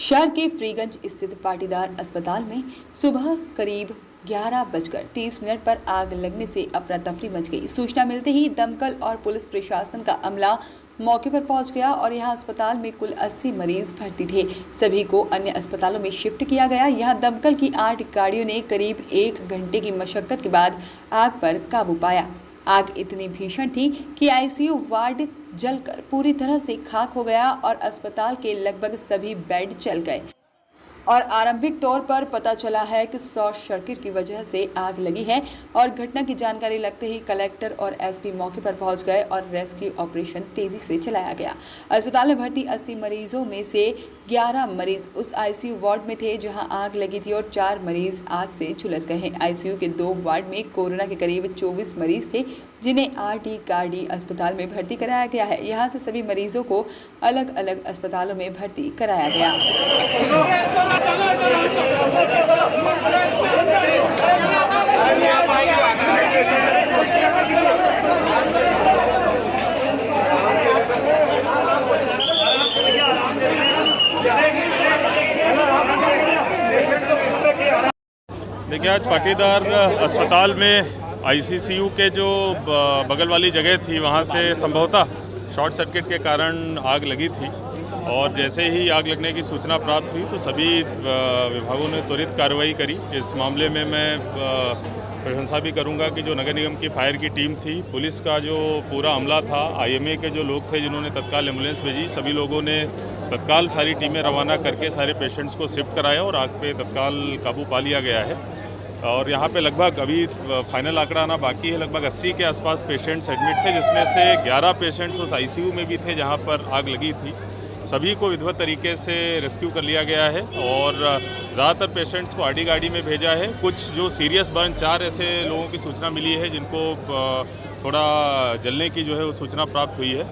शहर के फ्रीगंज स्थित पाटीदार अस्पताल में सुबह करीब 11:30 पर आग लगने से अफरा तफरी मच गई। सूचना मिलते ही दमकल और पुलिस प्रशासन का अमला मौके पर पहुंच गया और यहां अस्पताल में कुल 80 मरीज भर्ती थे। सभी को अन्य अस्पतालों में शिफ्ट किया गया। यहां दमकल की 8 गाड़ियों ने करीब 1 घंटे की मशक्कत के बाद आग पर काबू पाया। आग इतनी भीषण थी कि आईसीयू वार्ड जलकर पूरी तरह से खाक हो गया और अस्पताल के लगभग सभी बेड जल गए और आरंभिक तौर पर पता चला है कि शॉर्ट सर्किट की वजह से आग लगी है और घटना की जानकारी लगते ही कलेक्टर और एसपी मौके पर पहुंच गए और रेस्क्यू ऑपरेशन तेजी से चलाया गया। अस्पताल में भर्ती 80 मरीजों में से 11 मरीज उस आईसीयू वार्ड में थे जहां आग लगी थी और 4 मरीज आग से झुलस गए हैं। आईसीयू के 2 वार्ड में कोरोना के करीब 24 मरीज थे जिन्हें आरडी गार्डी अस्पताल में भर्ती कराया गया है। यहाँ से सभी मरीजों को अलग अलग अस्पतालों में भर्ती कराया गया। देखिए, आज पाटीदार अस्पताल में आईसीसीयू के जो बगल वाली जगह थी वहाँ से संभवतः शॉर्ट सर्किट के कारण आग लगी थी और जैसे ही आग लगने की सूचना प्राप्त हुई तो सभी विभागों ने त्वरित कार्रवाई करी। इस मामले में मैं प्रशंसा भी करूंगा कि जो नगर निगम की फायर की टीम थी, पुलिस का जो पूरा अमला था, आईएमए के जो लोग थे जिन्होंने तत्काल एम्बुलेंस भेजी, सभी लोगों ने तत्काल सारी टीमें रवाना करके सारे पेशेंट्स को शिफ्ट कराया और आग पे तत्काल काबू पा लिया गया है। और यहाँ पे लगभग अभी फाइनल आंकड़ा आना बाकी है, लगभग 80 के आसपास पेशेंट्स एडमिट थे, जिसमें से 11 पेशेंट्स उस आईसीयू में भी थे जहाँ पर आग लगी थी। सभी को विधिवत तरीके से रेस्क्यू कर लिया गया है और ज़्यादातर पेशेंट्स को आरडी गाड़ी में भेजा है। कुछ जो सीरियस बर्न 4 ऐसे लोगों की सूचना मिली है जिनको थोड़ा जलने की जो है वो सूचना प्राप्त हुई है,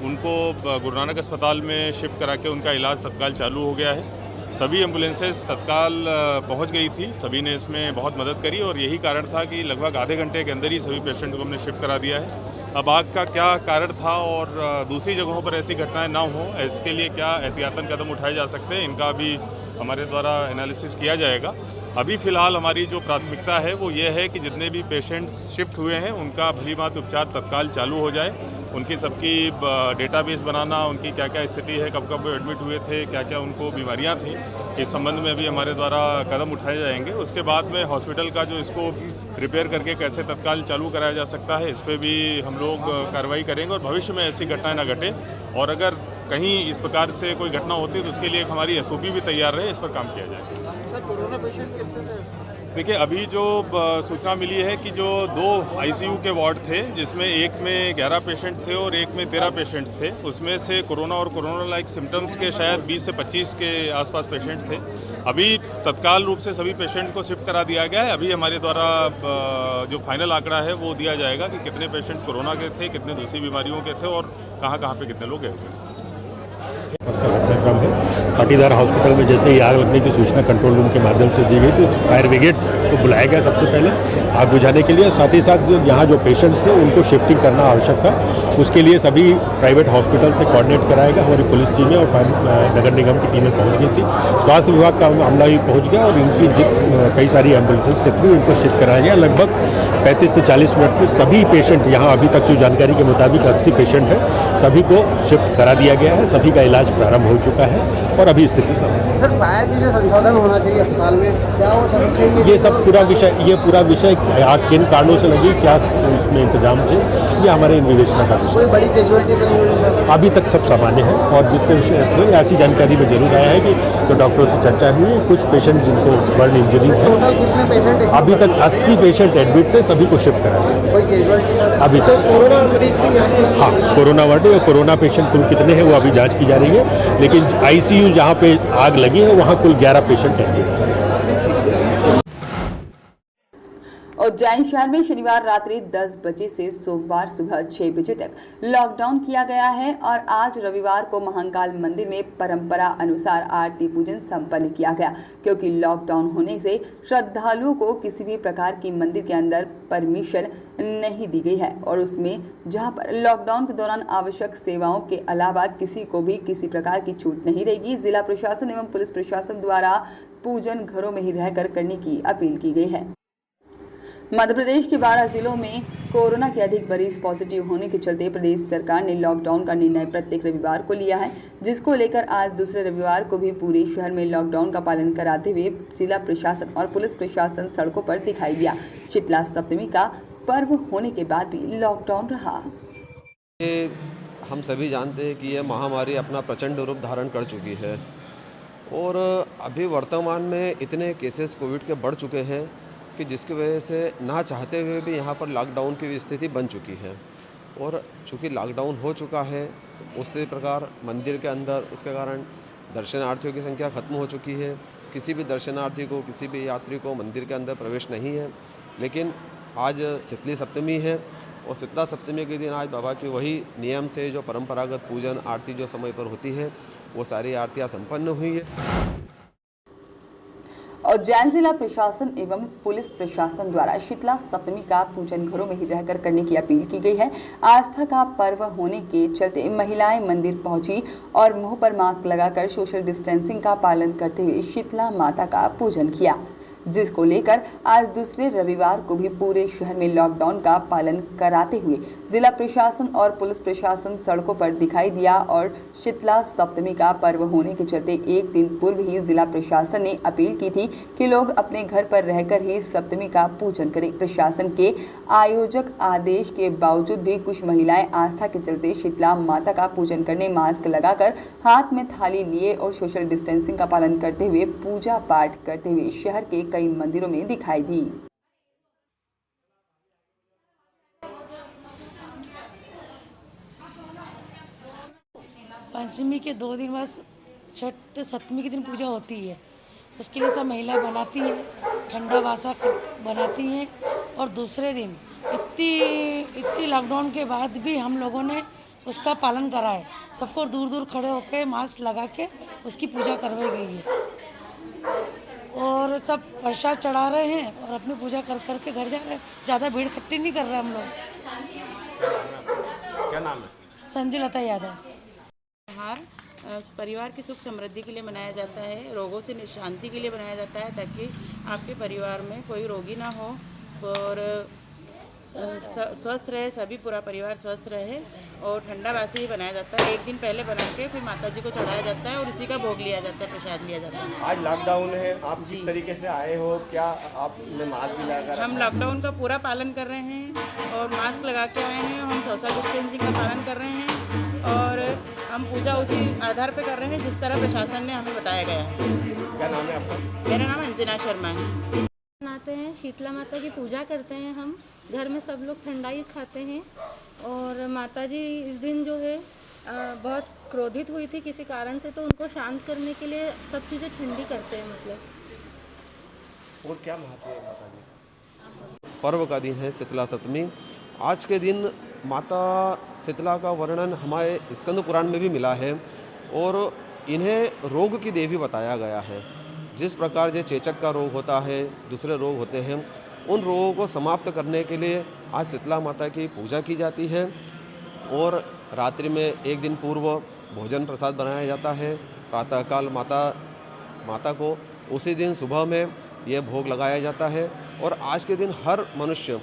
उनको गुरु नानक अस्पताल में शिफ्ट करा के उनका इलाज तत्काल चालू हो गया है। सभी एम्बुलेंसेस तत्काल पहुंच गई थी, सभी ने इसमें बहुत मदद करी और यही कारण था कि लगभग आधे घंटे के अंदर ही सभी पेशेंट को हमने शिफ्ट करा दिया है। अब आग का क्या कारण था और दूसरी जगहों पर ऐसी घटनाएं ना हो, इसके लिए क्या एहतियातन कदम उठाए जा सकते हैं, इनका भी हमारे द्वारा एनालिसिस किया जाएगा। अभी फ़िलहाल हमारी जो प्राथमिकता है वो ये है कि जितने भी पेशेंट्स शिफ्ट हुए हैं उनका भलीभांति उपचार तत्काल चालू हो जाए, उनकी सबकी डेटाबेस बनाना, उनकी क्या क्या स्थिति है, कब कब एडमिट हुए थे, क्या क्या उनको बीमारियां थी, इस संबंध में भी हमारे द्वारा कदम उठाए जाएंगे। उसके बाद में हॉस्पिटल का जो इसको रिपेयर करके कैसे तत्काल चालू कराया जा सकता है, इस पर भी हम लोग कार्रवाई करेंगे और भविष्य में ऐसी घटनाएं ना घटे और अगर कहीं इस प्रकार से कोई घटना होती है तो उसके लिए हमारी एसओपी भी तैयार रहे, इस पर काम किया जाएगा। सर, कोरोना पेशेंट कितने थे? देखिए, अभी जो सूचना मिली है कि जो 2 आईसीयू के वार्ड थे जिसमें एक में 11 पेशेंट थे और एक में 13 पेशेंट्स थे, उसमें से कोरोना और कोरोना लाइक सिम्टम्स के शायद 20 से 25 के आसपास पेशेंट्स थे। अभी तत्काल रूप से सभी पेशेंट को शिफ्ट करा दिया गया है। अभी हमारे द्वारा जो फाइनल आंकड़ा है वो दिया जाएगा कि कितने पेशेंट कोरोना के थे, कितने दूसरी बीमारियों के थे और कहाँ पे कितने लोग गए हुए। उसका घटनाक्रम है। पाटीदार हॉस्पिटल में जैसे ही आग लगने की सूचना कंट्रोल रूम के माध्यम से दी गई तो फायर ब्रिगेड को बुलाया गया सबसे पहले आग बुझाने के लिए। साथ ही साथ यहाँ जो पेशेंट्स थे उनको शिफ्टिंग करना आवश्यक था, उसके लिए सभी प्राइवेट हॉस्पिटल से कोऑर्डिनेट कराया गया। हमारी पुलिस टीमें और नगर निगम की टीमें पहुँच गई थी, स्वास्थ्य विभाग का अमला भी पहुँच गया और इनकी कई सारी एम्बुलेंसेज के थ्रू इनको शिफ्ट कराया गया। लगभग 35 से 40 मिनट में सभी पेशेंट, यहाँ अभी तक जो जानकारी के मुताबिक 80 पेशेंट हैं, सभी को शिफ्ट करा दिया गया है। सभी का इलाज प्रारंभ हो चुका है और अभी स्थिति सामान्य। सर, फायर की जो संसाधन होना चाहिए अस्पताल में, क्या वो सफिशिएंट? ये सब पूरा विषय आग किन कारणों से लगी, क्या इसमें इंतजाम थे, ये हमारे विवेचना का विषय। कोई बड़ी कैजुअलिटी तो नहीं हुई सर? अभी तक सब सामान्य है और जितने विषय ऐसी जानकारी में जरूर आया है कि जो डॉक्टरों से चर्चा हुई है, कुछ पेशेंट जिनको बर्न इंजरीज है। टोटल कितने पेशेंट? अभी तक 80 पेशेंट एडमिट थे, सभी को शिफ्ट करा दिया। कोई कैजुअलिटी अभी तक कोरोना मरीज? हाँ, कोरोना वार्ड और कोरोना पेशेंट कुल कितने हैं वो अभी जांच की जा रही है, लेकिन आईसीयू जहाँ पे आग लगी है वहाँ कुल 11 पेशेंट हैं। उज्जैन शहर में शनिवार रात्रि 10 बजे से सोमवार सुबह 6 बजे तक लॉकडाउन किया गया है और आज रविवार को महाकाल मंदिर में परंपरा अनुसार आरती पूजन संपन्न किया गया, क्योंकि लॉकडाउन होने से श्रद्धालुओं को किसी भी प्रकार की मंदिर के अंदर परमिशन नहीं दी गई है और उसमें जहां पर लॉकडाउन के दौरान आवश्यक सेवाओं के अलावा किसी को भी किसी प्रकार की छूट नहीं रहेगी। जिला प्रशासन एवं पुलिस प्रशासन द्वारा पूजन घरों में ही रहकर करने की अपील की गई है। मध्य प्रदेश के 12 जिलों में कोरोना के अधिक मरीज पॉजिटिव होने के चलते प्रदेश सरकार ने लॉकडाउन का निर्णय प्रत्येक रविवार को लिया है, जिसको लेकर आज दूसरे रविवार को भी पूरे शहर में लॉकडाउन का पालन कराते हुए जिला प्रशासन और पुलिस प्रशासन सड़कों पर दिखाई दिया। शीतला सप्तमी का पर्व होने के बाद भी लॉकडाउन रहा। हम सभी जानते हैं कि यह महामारी अपना प्रचंड रूप धारण कर चुकी है और अभी वर्तमान में इतने केसेस कोविड के बढ़ चुके हैं कि जिसकी वजह से ना चाहते हुए भी यहाँ पर लॉकडाउन की स्थिति बन चुकी है। और चूँकि लॉकडाउन हो चुका है तो उसी प्रकार मंदिर के अंदर उसके कारण दर्शनार्थियों की संख्या खत्म हो चुकी है। किसी भी दर्शनार्थी को, किसी भी यात्री को मंदिर के अंदर प्रवेश नहीं है। लेकिन आज शीतली सप्तमी है और शीतला सप्तमी के दिन आज बाबा की वही नियम से जो परंपरागत पूजन आरती जो समय पर होती है वो सारी आरतियाँ संपन्न हुई है। उज्जैन जिला प्रशासन एवं पुलिस प्रशासन द्वारा शीतला सप्तमी का पूजन घरों में ही रहकर करने की अपील की गई है। आस्था का पर्व होने के चलते महिलाएं मंदिर पहुंची और मुंह पर मास्क लगाकर सोशल डिस्टेंसिंग का पालन करते हुए शीतला माता का पूजन किया, जिसको लेकर आज दूसरे रविवार को भी पूरे शहर में लॉकडाउन का पालन कराते हुए जिला प्रशासन और पुलिस प्रशासन सड़कों पर दिखाई दिया। और शीतला सप्तमी का पर्व होने के चलते एक दिन पूर्व ही जिला प्रशासन ने अपील की थी कि लोग अपने घर पर रहकर ही सप्तमी का पूजन करें। प्रशासन के आयोजक आदेश के बावजूद भी कुछ महिलाएं आस्था के चलते शीतला माता का पूजन करने मास्क लगाकर हाथ में थाली लिए और सोशल डिस्टेंसिंग का पालन करते हुए पूजा पाठ करते हुए शहर के कई मंदिरों में दिखाई दी। पंचमी के 2 दिन बाद छठ सप्तमी के दिन पूजा होती है, तो उसके लिए सब महिला बनाती हैं, ठंडा वासा बनाती हैं। और दूसरे दिन इतनी लॉकडाउन के बाद भी हम लोगों ने उसका पालन करा है। सबको दूर दूर खड़े होकर मास्क लगा के उसकी पूजा करवाई गई है और सब प्रसाद चढ़ा रहे हैं और अपनी पूजा कर करके घर जा रहे हैं। ज़्यादा भीड़ इकट्ठी नहीं कर रहे हम लोग। क्या नाम है? संजय लता यादव। त्योहार परिवार की सुख समृद्धि के लिए मनाया जाता है, रोगों से शांति के लिए मनाया जाता है, ताकि आपके परिवार में कोई रोगी ना हो और स्वस्थ रहे, सभी पूरा परिवार स्वस्थ रहे। और ठंडा वासी ही बनाया जाता है, एक दिन पहले बना के फिर माता जी को चढ़ाया जाता है और इसी का भोग लिया जाता है, प्रसाद लिया जाता है। आज लॉकडाउन है, आप जिस तरीके से आए हो, क्या आपने मास्क भी लगाकर? हम लॉकडाउन का पूरा पालन कर रहे हैं और मास्क लगा के आए हैं। हम सोशल डिस्टेंसिंग का पालन कर रहे हैं और हम पूजा उसी आधार पर कर रहे हैं जिस तरह प्रशासन ने हमें बताया गया है। क्या नाम है आपका? मेरा नाम अंजना शर्मा है। मनाते हैं, शीतला माता की पूजा करते हैं। हम घर में सब लोग ठंडाई खाते हैं और माता जी इस दिन जो है बहुत क्रोधित हुई थी किसी कारण से, तो उनको शांत करने के लिए सब चीज़ें ठंडी करते हैं। मतलब और क्या महत्व है माता जी? पर्व का दिन है शीतला सप्तमी। आज के दिन माता शीतला का वर्णन हमारे स्कंद पुराण में भी मिला है और इन्हें रोग की देवी बताया गया है। जिस प्रकार जो चेचक का रोग होता है, दूसरे रोग होते हैं, उन रोगों को समाप्त करने के लिए आज शीतला माता की पूजा की जाती है और रात्रि में एक दिन पूर्व भोजन प्रसाद बनाया जाता है। प्रातःकाल माता को उसी दिन सुबह में यह भोग लगाया जाता है और आज के दिन हर मनुष्य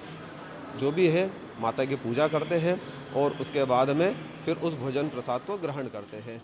जो भी है माता की पूजा करते हैं और उसके बाद में फिर उस भोजन प्रसाद को ग्रहण करते हैं।